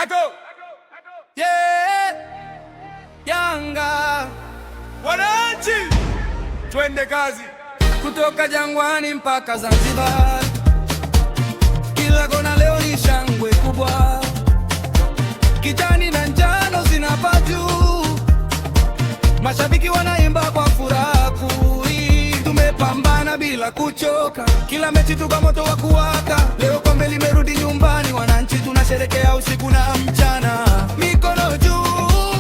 Eko. Yeah. Yanga. Wananchi. Twende kazi. Kutoka Jangwani mpaka Zanzibar, kila kona leo ni shangwe kubwa. Kijani na njano zinapaa juu, mashabiki wanaimba kwa furaha kuu. Tumepambana bila kuchoka, kila mechi tuko moto wa kuwaka. Leo kombe limerudi nyumbani, wananchi tunasherekea usiku na mchana. Mikono juu,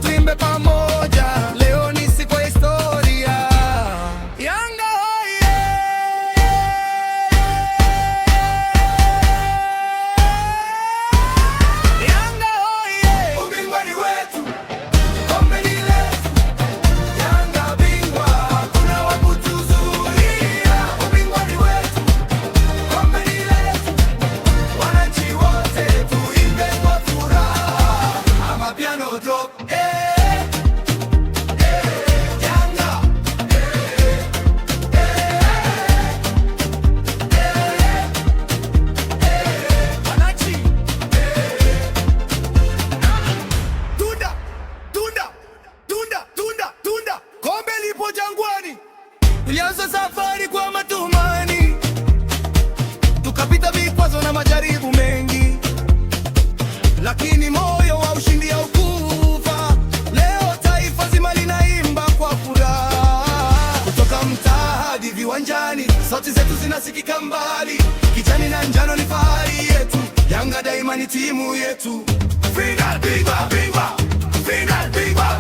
tuimbe pamoja, leo ni siku ya historia. Yanga hoye! Yanga hoye! Ubingwa ni wetu, kombe ni letu. Yanga bingwa, hakuna wa kutuzuia. Ubingwa ni wetu, kombe ni letu. Wananchi wote tuimbe kwa furaha. Amapiano drop, Yanga, wananchi, tunda, tunda, tunda, tunda, tunda. Kombe lipo Jangwani. Tulianza safari kwa matumaini, tukapita vikwazo na majaribu mengi, lakini moyo wa ushindi haukufa. Leo taifa zima linaimba kwa furaha. Kutoka mtaa hadi viwanjani, sauti zetu zinasikika mbali. Kijani na njano ni fahari yetu, Yanga daima ni timu yetu. Final bingwa, bingwa, final bingwa.